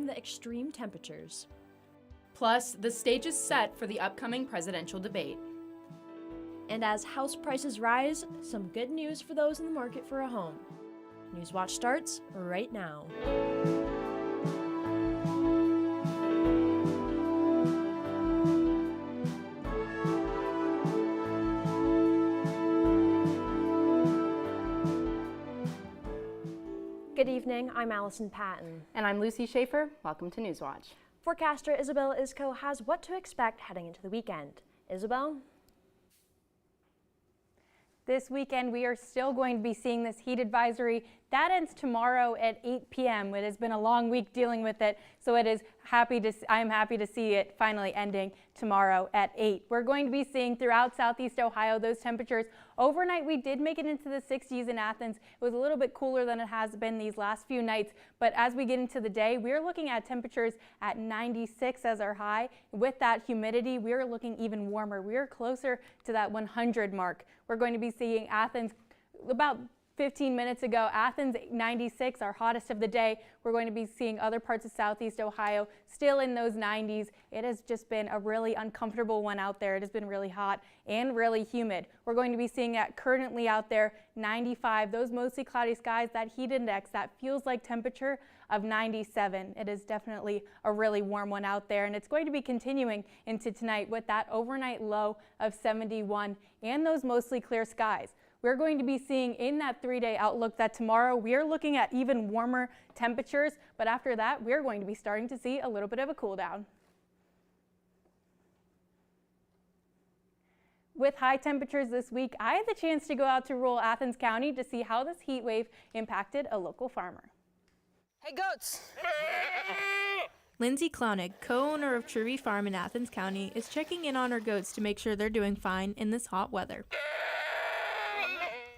the extreme temperatures. Plus, the stage is set for the upcoming presidential debate. And as house prices rise, some good news for those in the market for a home. Newswatch starts right now. Good evening, I'm Allison Patton. And I'm Lucy Schaefer. Welcome to Newswatch. Forecaster Isabel Isco has what to expect heading into the weekend. Isabel? This weekend, we are still going to be seeing this heat advisory. That ends tomorrow at 8 p.m. It has been a long week dealing with it, so I am happy to see it finally ending tomorrow at 8. We're going to be seeing throughout southeast Ohio those temperatures. Overnight, we did make it into the 60s in Athens. It was a little bit cooler than it has been these last few nights, but as we get into the day, we're looking at temperatures at 96 as our high. With that humidity, we're looking even warmer. We're closer to that 100 mark. We're going to be seeing Athens about 15 minutes ago, Athens 96, our hottest of the day. We're going to be seeing other parts of southeast Ohio still in those 90s. It has just been a really uncomfortable one out there. It has been really hot and really humid. We're going to be seeing that currently out there, 95, those mostly cloudy skies, that heat index, that feels like temperature of 97. It is definitely a really warm one out there, and it's going to be continuing into tonight with that overnight low of 71 and those mostly clear skies. We're going to be seeing in that 3-day outlook that tomorrow we are looking at even warmer temperatures, but after that we're going to be starting to see a little bit of a cool down. With high temperatures this week, I had the chance to go out to rural Athens County to see how this heat wave impacted a local farmer. Hey, goats! Lindsay Clownig, co-owner of Trivy Farm in Athens County, is checking in on her goats to make sure they're doing fine in this hot weather.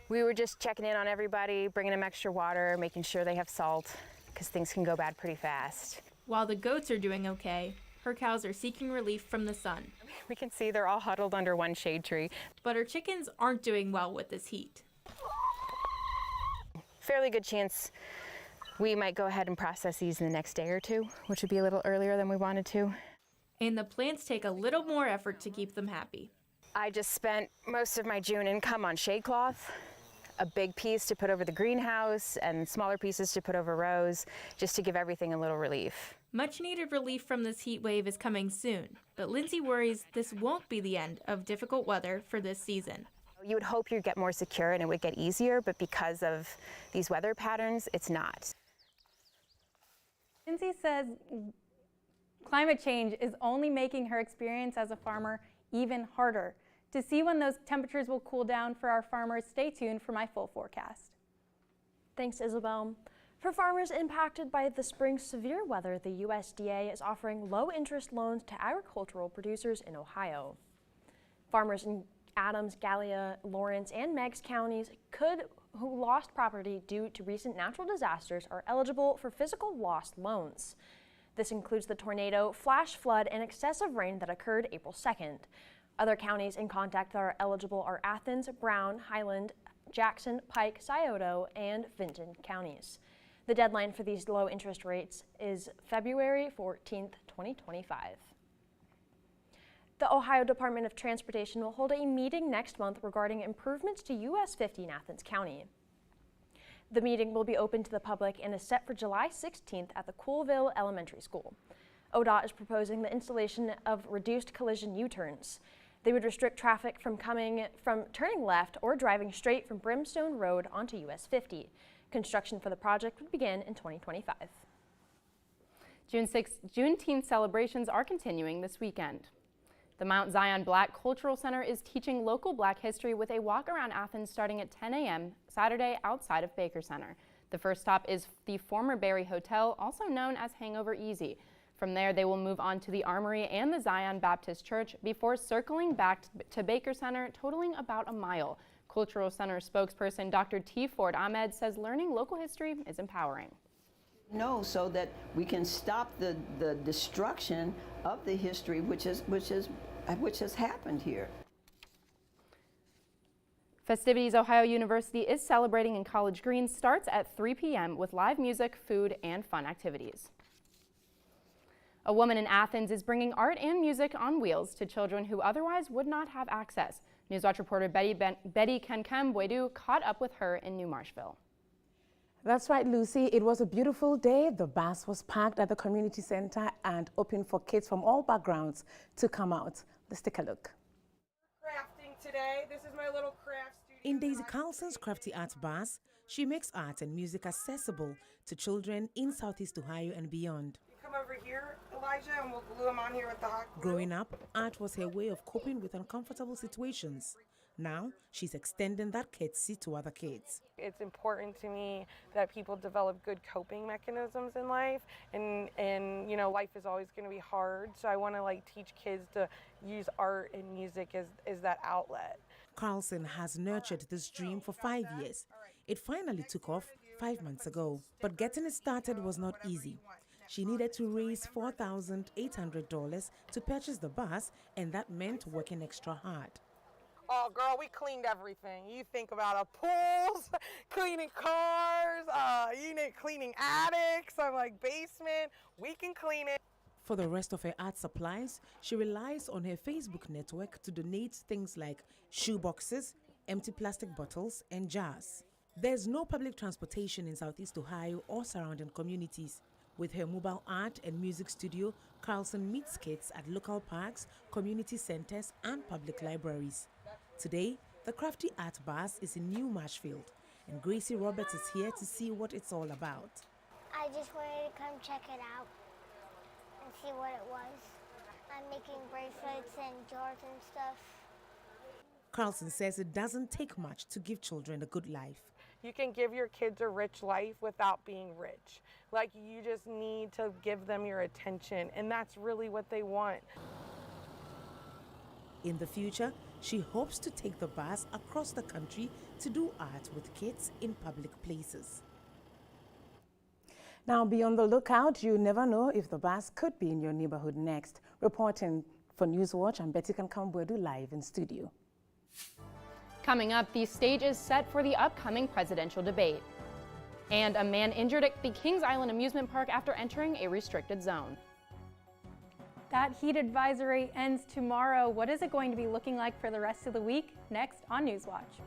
We were just checking in on everybody, bringing them extra water, making sure they have salt, because things can go bad pretty fast. While the goats are doing okay, her cows are seeking relief from the sun. We can see they're all huddled under one shade tree. But her chickens aren't doing well with this heat. Fairly good chance we might go ahead and process these in the next day or two, which would be a little earlier than we wanted to. And the plants take a little more effort to keep them happy. I just spent most of my June income on shade cloth. A big piece to put over the greenhouse and smaller pieces to put over rows, just to give everything a little relief. Much needed relief from this heat wave is coming soon, but Lindsay worries this won't be the end of difficult weather for this season. You would hope you'd get more secure and it would get easier, but because of these weather patterns, it's not. Lindsay says climate change is only making her experience as a farmer even harder. To see when those temperatures will cool down for our farmers, stay tuned for my full forecast. Thanks, Isabel. For farmers impacted by the spring's severe weather, the USDA is offering low-interest loans to agricultural producers in Ohio. Farmers in Adams, Gallia, Lawrence, and Meigs counties who lost property due to recent natural disasters are eligible for physical loss loans. This includes the tornado, flash flood, and excessive rain that occurred April 2nd. Other counties in contact that are eligible are Athens, Brown, Highland, Jackson, Pike, Scioto, and Vinton counties. The deadline for these low interest rates is February 14th, 2025. The Ohio Department of Transportation will hold a meeting next month regarding improvements to US 50 in Athens County. The meeting will be open to the public and is set for July 16th at the Coolville Elementary School. ODOT is proposing the installation of reduced collision U-turns. They would restrict traffic from turning left or driving straight from Brimstone Road onto US 50. Construction for the project would begin in 2025. June 6th Juneteenth celebrations are continuing this weekend. The Mount Zion Black Cultural Center is teaching local Black history with a walk around Athens starting at 10 a.m. Saturday outside of Baker Center. The first stop is the former Berry Hotel, also known as Hangover Easy. From there, they will move on to the Armory and the Zion Baptist Church before circling back to Baker Center, totaling about a mile. Cultural Center spokesperson Dr. T. Ford Ahmed says learning local history is empowering. No, so that we can stop the destruction of the history which has happened here. Festivities Ohio University is celebrating in College Green starts at 3 p.m. with live music, food, and fun activities. A woman in Athens is bringing art and music on wheels to children who otherwise would not have access. Newswatch reporter Betty Kenkembwedu caught up with her in New Marshville. That's right, Lucy. It was a beautiful day. The bus was parked at the community center and open for kids from all backgrounds to come out. Let's take a look. Crafting today. This is my little craft studio. In Daisy Carlson's Crafty Art bus, she makes art and music accessible to children in Southeast Ohio and beyond. You come over here, Elijah, and we'll glue them on here with the hot glue. Growing up, art was her way of coping with uncomfortable situations. Now, she's extending that courtesy to other kids. It's important to me that people develop good coping mechanisms in life, and you know, life is always going to be hard, so I want to teach kids to use art and music as that outlet. Carlson has nurtured this dream for 5 years. It finally took off 5 months ago, but getting it started was not easy. She needed to raise $4,800 to purchase the bus, and that meant working extra hard. Oh, girl, we cleaned everything. You think about pools, cleaning cars, cleaning attics, basement. We can clean it. For the rest of her art supplies, she relies on her Facebook network to donate things like shoe boxes, empty plastic bottles, and jars. There's no public transportation in Southeast Ohio or surrounding communities. With her mobile art and music studio, Carlson meets kids at local parks, community centers, and public libraries. Today, the Crafty Art Bus is in New Marshfield, and Gracie Roberts is here to see what it's all about. I just wanted to come check it out and see what it was. I'm making bracelets and jars and stuff. Carlson says it doesn't take much to give children a good life. You can give your kids a rich life without being rich. You just need to give them your attention, and that's really what they want. In the future, she hopes to take the bus across the country to do art with kids in public places. Now, be on the lookout. You never know if the bus could be in your neighborhood next. Reporting for Newswatch, I'm Betty Kenkembwedu live in studio. Coming up, the stage is set for the upcoming presidential debate. And a man injured at the Kings Island amusement park after entering a restricted zone. That heat advisory ends tomorrow. What is it going to be looking like for the rest of the week? Next on Newswatch.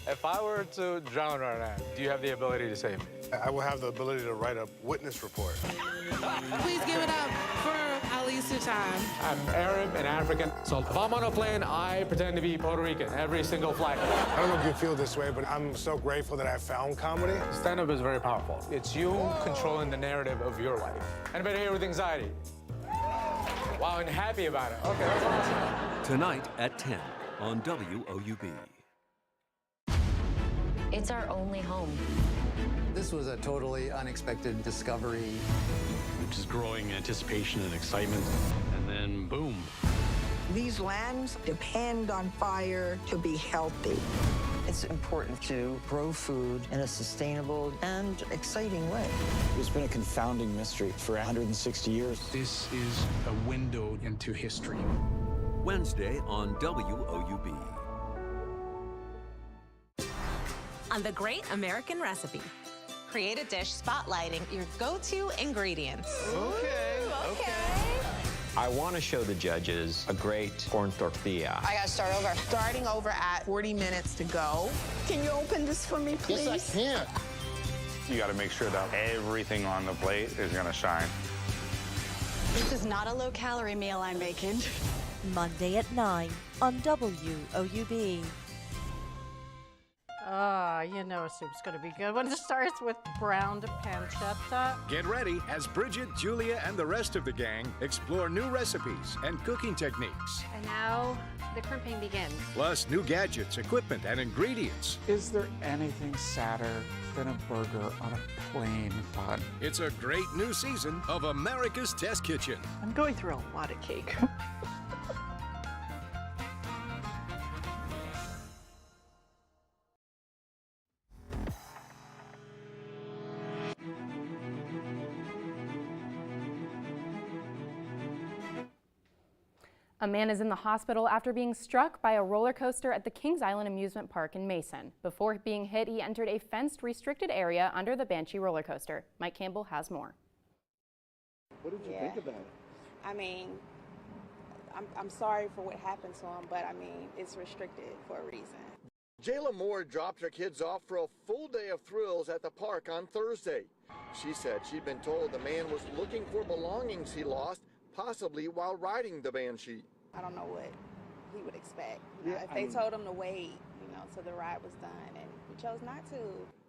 If I were to drown right now, do you have the ability to save me? I will have the ability to write a witness report. Please give it up for Alisa Time. I'm Arab and African, so if I'm on a plane, I pretend to be Puerto Rican every single flight. I don't know if you feel this way, but I'm so grateful that I found comedy. Stand-up is very powerful. It's you controlling the narrative of your life. Anybody here with anxiety? Wow, and happy about it. Okay, that's awesome. Tonight at 10 on WOUB. It's our only home. This was a totally unexpected discovery. Just growing anticipation and excitement, and then boom. These lands depend on fire to be healthy. It's important to grow food in a sustainable and exciting way. It's been a confounding mystery for 160 years. This is a window into history. Wednesday on WOUB. On The Great American Recipe. Create a dish spotlighting your go-to ingredients. Okay. I want to show the judges a great corn tortilla. I gotta start over. Starting over at 40 minutes to go. Can you open this for me, please? Yes, I can. You got to make sure that everything on the plate is going to shine. This is not a low-calorie meal I'm making. Monday at 9 on WOUB. You know soup's going to be good when it starts with browned pancetta. Get ready as Bridget, Julia, and the rest of the gang explore new recipes and cooking techniques. And now the crimping begins. Plus new gadgets, equipment, and ingredients. Is there anything sadder than a burger on a plain bun? It's a great new season of America's Test Kitchen. I'm going through a lot of cake. A man is in the hospital after being struck by a roller coaster at the Kings Island amusement park in Mason. Before being hit, he entered a fenced, restricted area under the Banshee roller coaster. Mike Campbell has more. What did you think about it? I mean, I'm sorry for what happened to him, but I mean, it's restricted for a reason. Jayla Moore dropped her kids off for a full day of thrills at the park on Thursday. She said she'd been told the man was looking for belongings he lost, possibly while riding the Banshee. I don't know what he would expect. If they told him to wait, till the ride was done, and we chose not to.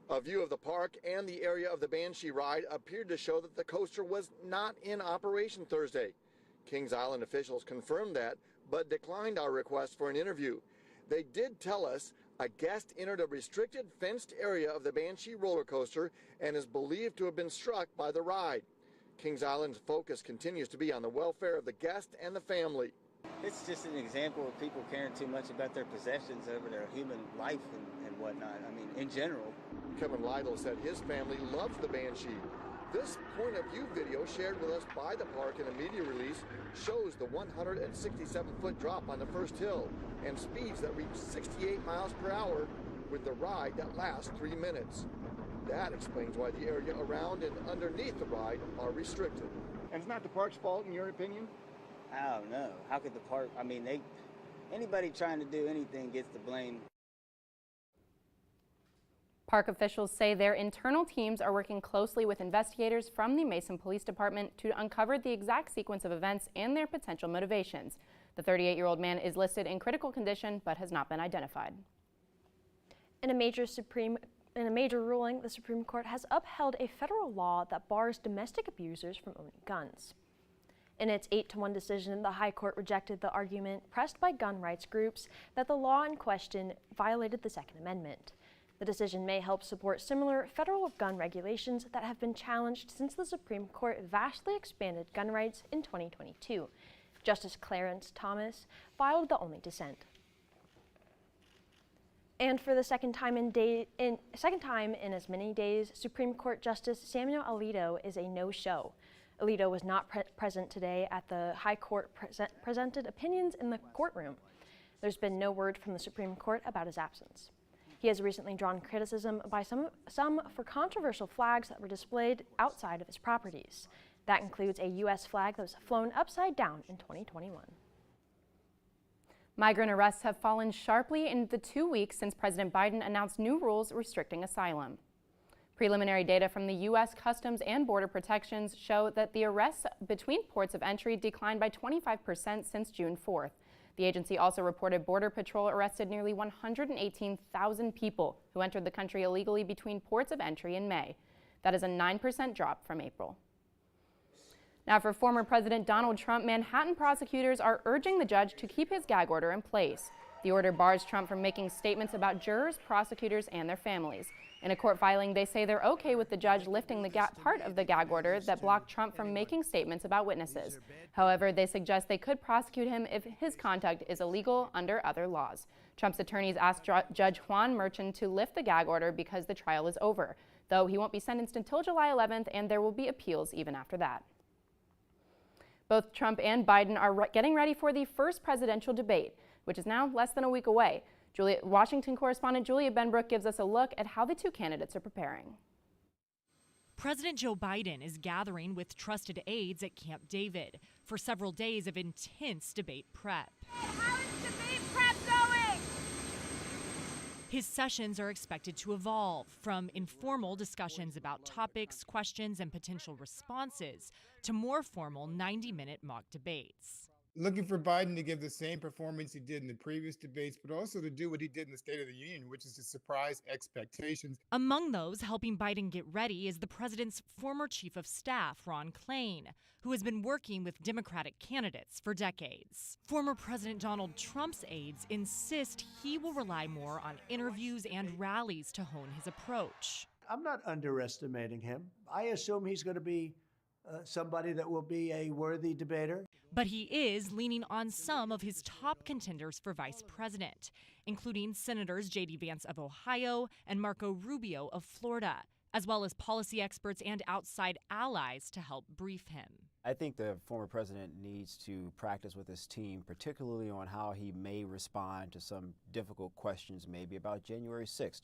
A view of the park and the area of the Banshee ride appeared to show that the coaster was not in operation Thursday. Kings Island officials confirmed that, but declined our request for an interview. They did tell us a guest entered a restricted fenced area of the Banshee roller coaster and is believed to have been struck by the ride. Kings Island's focus continues to be on the welfare of the guest and the family. It's just an example of people caring too much about their possessions over their human life and whatnot. I mean, in general. Kevin Lytle said his family loves the Banshee. This point-of-view video shared with us by the park in a media release shows the 167-foot drop on the first hill and speeds that reach 68 miles per hour with the ride that lasts 3 minutes. That explains why the area around and underneath the ride are restricted. And it's not the park's fault, in your opinion? I don't know. How could the park, I mean, anybody trying to do anything gets the blame. Park officials say their internal teams are working closely with investigators from the Mason Police Department to uncover the exact sequence of events and their potential motivations. The 38-year-old man is listed in critical condition but has not been identified. In a major ruling, the Supreme Court has upheld a federal law that bars domestic abusers from owning guns. In its 8-1 decision, the High Court rejected the argument pressed by gun rights groups that the law in question violated the Second Amendment. The decision may help support similar federal gun regulations that have been challenged since the Supreme Court vastly expanded gun rights in 2022. Justice Clarence Thomas filed the only dissent. And for the second time in as many days, Supreme Court Justice Samuel Alito is a no-show. Alito was not present today at the High Court presented opinions in the courtroom. There's been no word from the Supreme Court about his absence. He has recently drawn criticism by some for controversial flags that were displayed outside of his properties. That includes a U.S. flag that was flown upside down in 2021. Migrant arrests have fallen sharply in the 2 weeks since President Biden announced new rules restricting asylum. Preliminary data from the U.S. Customs and Border Protections show that the arrests between ports of entry declined by 25% since June 4th. The agency also reported Border Patrol arrested nearly 118,000 people who entered the country illegally between ports of entry in May. That is a 9% drop from April. Now, for former President Donald Trump, Manhattan prosecutors are urging the judge to keep his gag order in place. The order bars Trump from making statements about jurors, prosecutors, and their families. In a court filing, they say they're okay with the judge lifting the part of the gag order that blocked Trump from making statements about witnesses. However, they suggest they could prosecute him if his conduct is illegal under other laws. Trump's attorneys asked Judge Juan Merchan to lift the gag order because the trial is over, though he won't be sentenced until July 11th, and there will be appeals even after that. Both Trump and Biden are getting ready for the first presidential debate, which is now less than a week away. Washington correspondent Julia Benbrook gives us a look at how the two candidates are preparing. President Joe Biden is gathering with trusted aides at Camp David for several days of intense debate prep. How is debate prep going? His sessions are expected to evolve from informal discussions about topics, questions, and potential responses to more formal 90-minute mock debates. Looking for Biden to give the same performance he did in the previous debates, but also to do what he did in the State of the Union, which is to surprise expectations. Among those helping Biden get ready is the president's former chief of staff, Ron Klain, who has been working with Democratic candidates for decades. Former President Donald Trump's aides insist he will rely more on interviews and rallies to hone his approach. I'm not underestimating him. I assume he's going to be somebody that will be a worthy debater. But he is leaning on some of his top contenders for vice president, including Senators J.D. Vance of Ohio and Marco Rubio of Florida, as well as policy experts and outside allies to help brief him. I think the former president needs to practice with his team, particularly on how he may respond to some difficult questions, maybe about January 6th,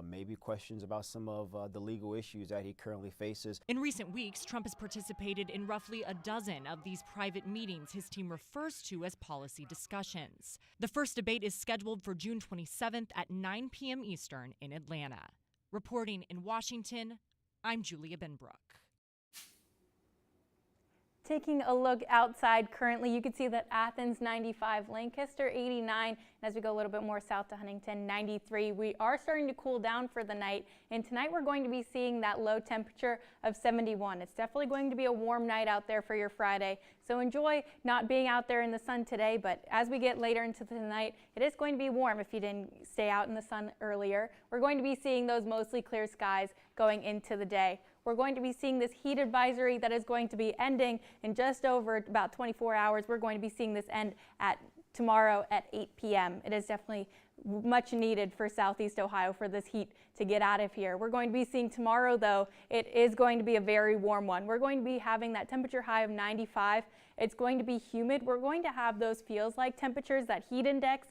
maybe questions about some of the legal issues that he currently faces. In recent weeks, Trump has participated in roughly a dozen of these private meetings his team refers to as policy discussions. The first debate is scheduled for June 27th at 9 p.m. Eastern in Atlanta. Reporting in Washington, I'm Julia Benbrook. Taking a look outside currently, you can see that Athens 95, Lancaster 89, and as we go a little bit more south to Huntington 93, we are starting to cool down for the night, and tonight we're going to be seeing that low temperature of 71. It's definitely going to be a warm night out there for your Friday, so enjoy not being out there in the sun today, but as we get later into the night, it is going to be warm if you didn't stay out in the sun earlier. We're going to be seeing those mostly clear skies going into the day. We're going to be seeing this heat advisory that is going to be ending in just over about 24 hours. We're going to be seeing this end at tomorrow at 8 p.m. It is definitely much needed for Southeast Ohio for this heat to get out of here. We're going to be seeing tomorrow, though, it is going to be a very warm one. We're going to be having that temperature high of 95. It's going to be humid. We're going to have those feels like temperatures, that heat index,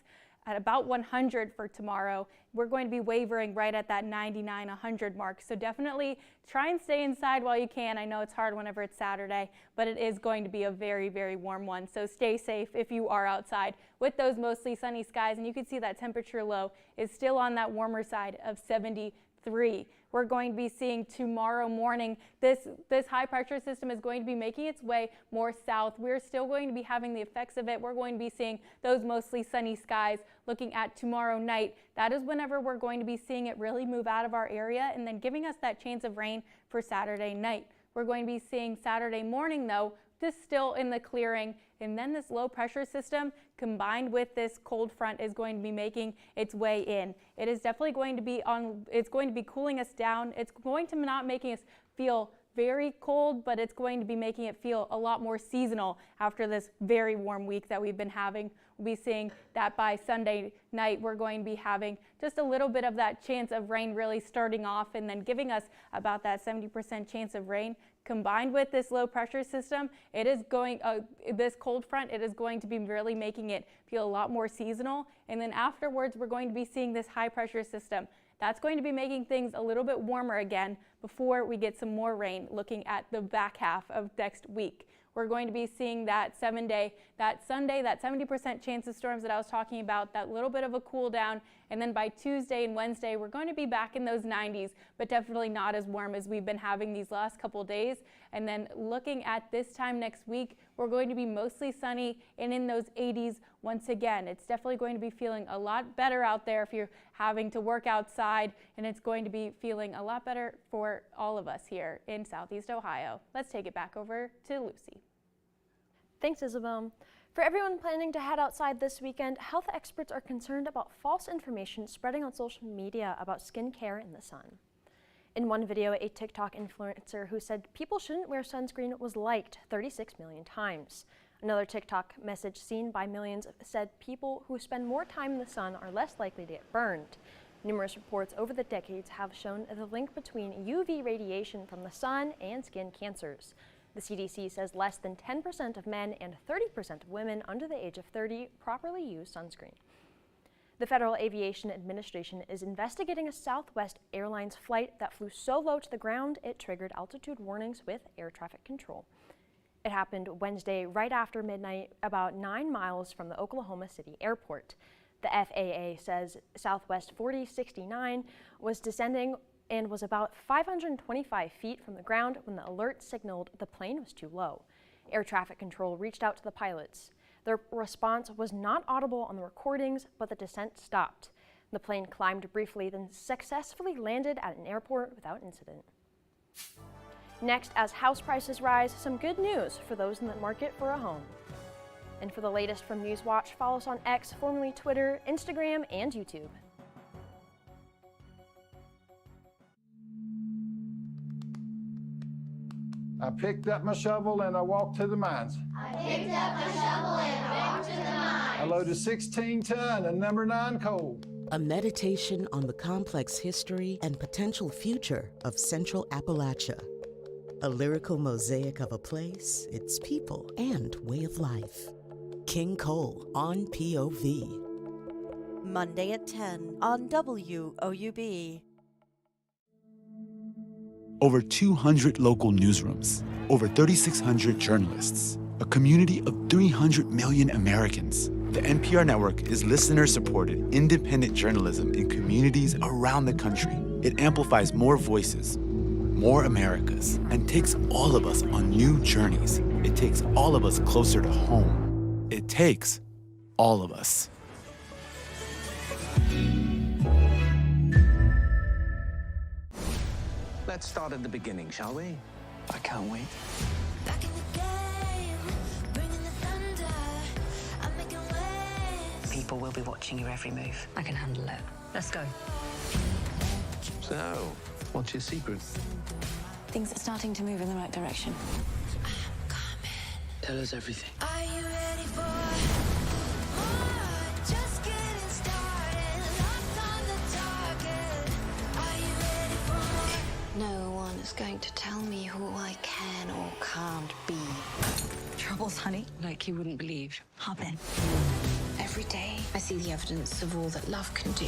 at about 100 for tomorrow. We're going to be wavering right at that 99, 100 mark. So definitely try and stay inside while you can. I know it's hard whenever it's Saturday, but it is going to be a very, very warm one. So stay safe if you are outside with those mostly sunny skies. And you can see that temperature low is still on that warmer side of 73. We're going to be seeing tomorrow morning this high pressure system is going to be making its way more south. We're still going to be having the effects of it. We're going to be seeing those mostly sunny skies. Looking at tomorrow night, that is whenever we're going to be seeing it really move out of our area and then giving us that chance of rain for Saturday night. We're going to be seeing Saturday morning, though, this still in the clearing, and then this low pressure system combined with this cold front is going to be making its way in. It is definitely going to be it's going to be cooling us down. It's going to not making us feel very cold, but it's going to be making it feel a lot more seasonal after this very warm week that we've been having. We'll be seeing that by Sunday night, we're going to be having just a little bit of that chance of rain really starting off and then giving us about that 70% chance of rain. Combined with this low pressure system, it is going, this cold front, it is going to be really making it feel a lot more seasonal. And then afterwards, we're going to be seeing this high pressure system. That's going to be making things a little bit warmer again before we get some more rain looking at the back half of next week. We're going to be seeing that Sunday, that 70% chance of storms that I was talking about, that little bit of a cool down. And then by Tuesday and Wednesday, we're going to be back in those 90s, but definitely not as warm as we've been having these last couple days. And then looking at this time next week, we're going to be mostly sunny and in those 80s once again. It's definitely going to be feeling a lot better out there if you're having to work outside, and it's going to be feeling a lot better for all of us here in Southeast Ohio. Let's take it back over to Lucy. Thanks, Isabel. For everyone planning to head outside this weekend, health experts are concerned about false information spreading on social media about skincare in the sun. In one video, a TikTok influencer who said people shouldn't wear sunscreen was liked 36 million times. Another TikTok message seen by millions said people who spend more time in the sun are less likely to get burned. Numerous reports over the decades have shown the link between UV radiation from the sun and skin cancers. The CDC says less than 10% of men and 30% of women under the age of 30 properly use sunscreen. The Federal Aviation Administration is investigating a Southwest Airlines flight that flew so low to the ground it triggered altitude warnings with air traffic control. It happened Wednesday right after midnight, about 9 miles from the Oklahoma City airport. The FAA says Southwest 4069 was descending and was about 525 feet from the ground when the alert signaled the plane was too low. Air traffic control reached out to the pilots. Their response was not audible on the recordings, but the descent stopped. The plane climbed briefly, then successfully landed at an airport without incident. Next, as house prices rise, some good news for those in the market for a home. And for the latest from Newswatch, follow us on X, formerly Twitter, Instagram, and YouTube. I picked up my shovel and I walked to the mines. I picked up my shovel and I walked to the mines. I loaded 16 ton of number 9 coal. A meditation on the complex history and potential future of Central Appalachia. A lyrical mosaic of a place, its people, and way of life. King Cole on POV. Monday at 10 on WOUB. Over 200 local newsrooms, over 3,600 journalists, a community of 300 million Americans. The NPR network is listener-supported, independent journalism in communities around the country. It amplifies more voices, more Americas, and takes all of us on new journeys. It takes all of us closer to home. It takes all of us. Let's start at the beginning, shall we? I can't wait. People will be watching your every move. I can handle it. Let's go. So, what's your secret? Things are starting to move in the right direction. Tell us everything. Are you ready for more? Just getting started. Locked on the target. Are you ready for more? No one is going to tell me who I can or can't be. Troubles, honey? Like you wouldn't believe. Hop in. Every day, I see the evidence of all that love can do.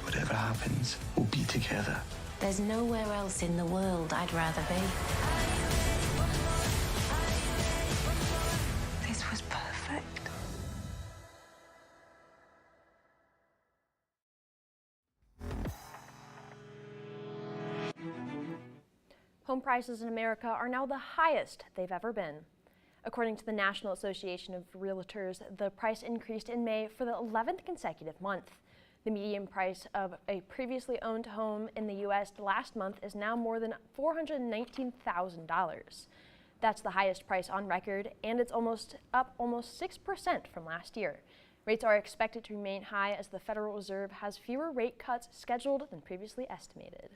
Whatever happens, we'll be together. There's nowhere else in the world I'd rather be. This was perfect. Home prices in America are now the highest they've ever been. According to the National Association of Realtors, the price increased in May for the 11th consecutive month. The median price of a previously owned home in the U.S. last month is now more than $419,000. That's the highest price on record, and it's up almost 6% from last year. Rates are expected to remain high as the Federal Reserve has fewer rate cuts scheduled than previously estimated.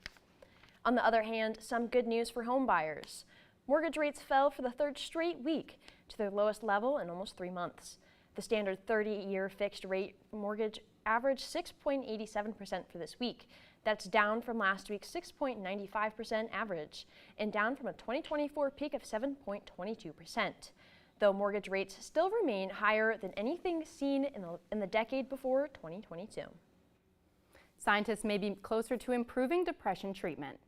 On the other hand, some good news for home buyers. Mortgage rates fell for the third straight week to their lowest level in almost 3 months. The standard 30-year fixed rate mortgage averaged 6.87% for this week. That's down from last week's 6.95% average and down from a 2024 peak of 7.22%. Though mortgage rates still remain higher than anything seen in the decade before 2022. Scientists may be closer to improving depression treatment.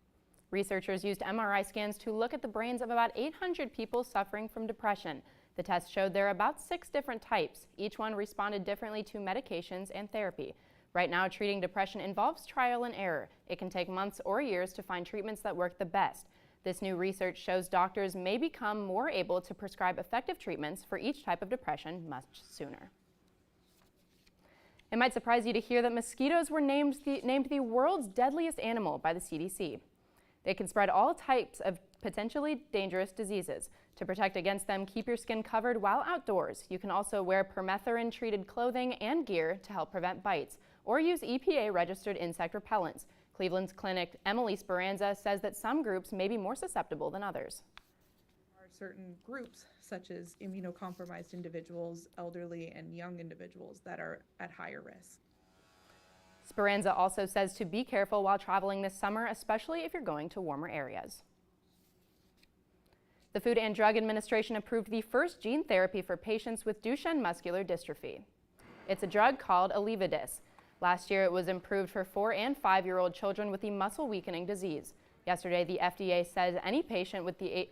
Researchers used MRI scans to look at the brains of about 800 people suffering from depression. The test showed there are about 6 different types. Each one responded differently to medications and therapy. Right now, treating depression involves trial and error. It can take months or years to find treatments that work the best. This new research shows doctors may become more able to prescribe effective treatments for each type of depression much sooner. It might surprise you to hear that mosquitoes were named the world's deadliest animal by the CDC. They can spread all types of potentially dangerous diseases. To protect against them, keep your skin covered while outdoors. You can also wear permethrin-treated clothing and gear to help prevent bites, or use EPA-registered insect repellents. Cleveland's clinic Emily Speranza says that some groups may be more susceptible than others. There are certain groups, such as immunocompromised individuals, elderly, and young individuals that are at higher risk. Speranza also says to be careful while traveling this summer, especially if you're going to warmer areas. The Food and Drug Administration approved the first gene therapy for patients with Duchenne muscular dystrophy. It's a drug called Elevidys. Last year, it was approved for 4- and 5-year-old children with the muscle weakening disease. Yesterday, the FDA says any patient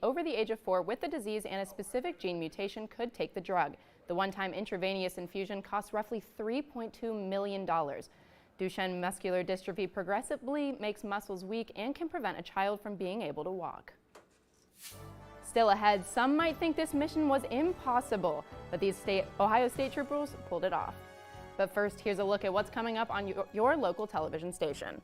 over the age of 4 with the disease and a specific gene mutation could take the drug. The one-time intravenous infusion costs roughly $3.2 million. Duchenne muscular dystrophy progressively makes muscles weak and can prevent a child from being able to walk. Still ahead, some might think this mission was impossible, but these Ohio State troopers pulled it off. But first, here's a look at what's coming up on your local television station.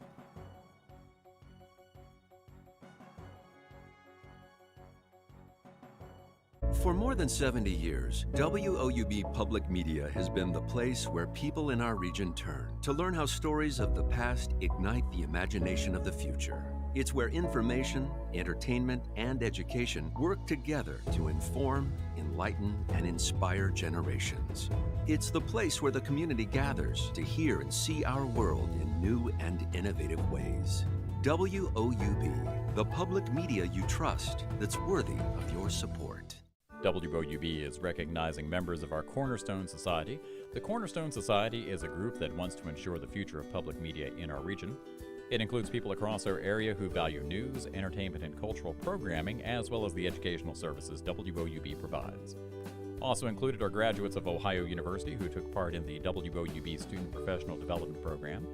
For more than 70 years, WOUB Public Media has been the place where people in our region turn to learn how stories of the past ignite the imagination of the future. It's where information, entertainment, and education work together to inform, enlighten, and inspire generations. It's the place where the community gathers to hear and see our world in new and innovative ways. WOUB, the public media you trust that's worthy of your support. WOUB is recognizing members of our Cornerstone Society. The Cornerstone Society is a group that wants to ensure the future of public media in our region. It includes people across our area who value news, entertainment, and cultural programming, as well as the educational services WOUB provides. Also included are graduates of Ohio University who took part in the WOUB Student Professional Development Program.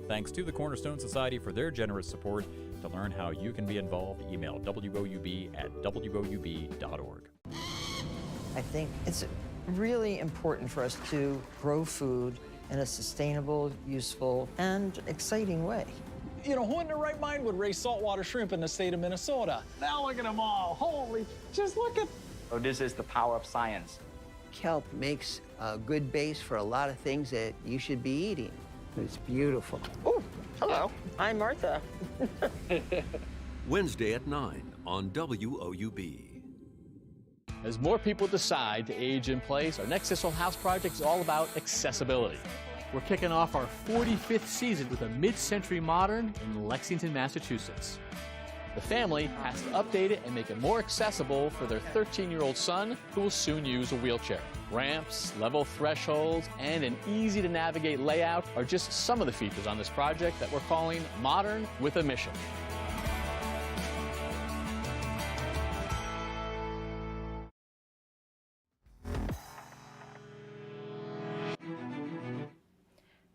Thanks to the Cornerstone Society for their generous support. To learn how you can be involved, email woub@woub.org. I think it's really important for us to grow food in a sustainable, useful, and exciting way. You know, who in their right mind would raise saltwater shrimp in the state of Minnesota? Now look at them all. Holy, just look at... So this is the power of science. Kelp makes a good base for a lot of things that you should be eating. It's beautiful. Oh, hello. I'm Martha. Wednesday at 9 on WOUB. As more people decide to age in place, our next Cecil House project is all about accessibility. We're kicking off our 45th season with a mid-century modern in Lexington, Massachusetts. The family has to update it and make it more accessible for their 13-year-old son, who will soon use a wheelchair. Ramps, level thresholds, and an easy-to-navigate layout are just some of the features on this project that we're calling Modern with a Mission.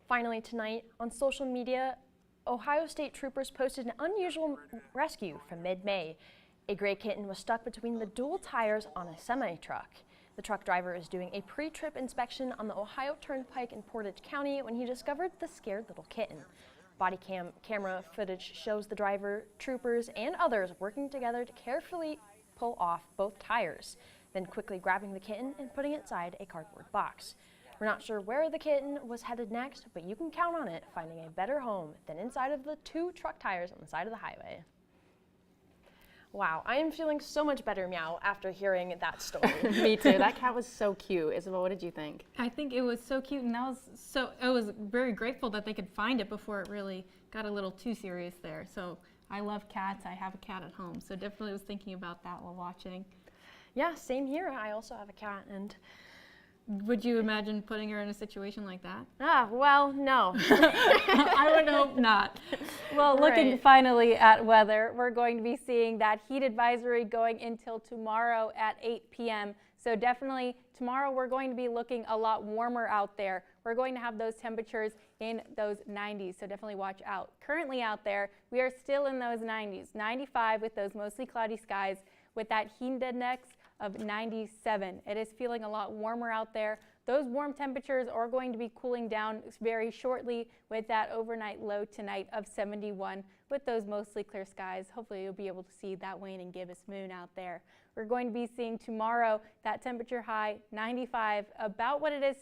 Finally tonight, on social media, Ohio State troopers posted an unusual rescue from mid-May. A gray kitten was stuck between the dual tires on a semi-truck. The truck driver is doing a pre-trip inspection on the Ohio Turnpike in Portage County when he discovered the scared little kitten. Body camera footage shows the driver, troopers, and others working together to carefully pull off both tires, then quickly grabbing the kitten and putting it inside a cardboard box. We're not sure where the kitten was headed next, but you can count on it finding a better home than inside of the 2 truck tires on the side of the highway. Wow, I am feeling so much better, Meow, after hearing that story. Me too. That cat was so cute. Isabel, what did you think? I think it was so cute, and I was very grateful that they could find it before it really got a little too serious there. So I love cats. I have a cat at home, so definitely was thinking about that while watching. Yeah, same here. I also have a cat, and would you imagine putting her in a situation like that? Well, no. I would hope not. Well, looking finally at weather, we're going to be seeing that heat advisory going until tomorrow at 8 p.m. So definitely tomorrow we're going to be looking a lot warmer out there. We're going to have those temperatures in those 90s, so definitely watch out. Currently out there, we are still in those 90s, 95 with those mostly cloudy skies with that heat index of 97. It is feeling a lot warmer out there. Those warm temperatures are going to be cooling down very shortly with that overnight low tonight of 71 with those mostly clear skies. Hopefully you'll be able to see that waning gibbous moon out there. We're going to be seeing tomorrow that temperature high 95, about what it is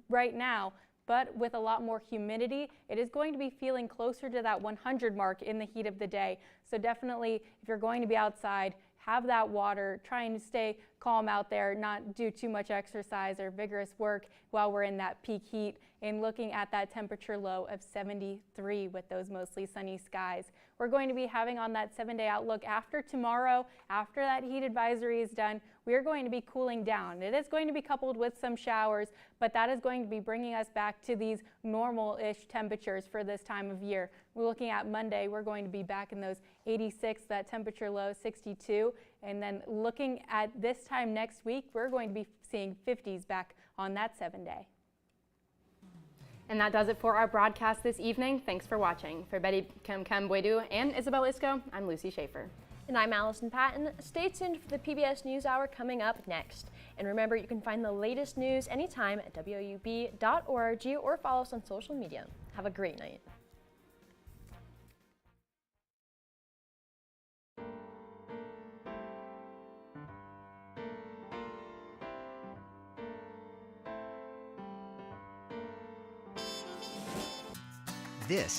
right now, but with a lot more humidity. It is going to be feeling closer to that 100 mark in the heat of the day. So definitely if you're going to be outside, have that water, trying to stay calm out there, not do too much exercise or vigorous work while we're in that peak heat, and looking at that temperature low of 73 with those mostly sunny skies. We're going to be having on that 7-day outlook after tomorrow, after that heat advisory is done, we're going to be cooling down. It is going to be coupled with some showers, but that is going to be bringing us back to these normal-ish temperatures for this time of year. We're looking at Monday, we're going to be back in those 86, that temperature low 62, and then looking at this time next week, we're going to be seeing 50s back on that 7-day. And that does it for our broadcast this evening. Thanks for watching. For Betty Kemboidu and Isabel Isco, I'm Lucy Schaefer. And I'm Allison Patton. Stay tuned for the PBS NewsHour coming up next. And remember, you can find the latest news anytime at woub.org or follow us on social media. Have a great night. This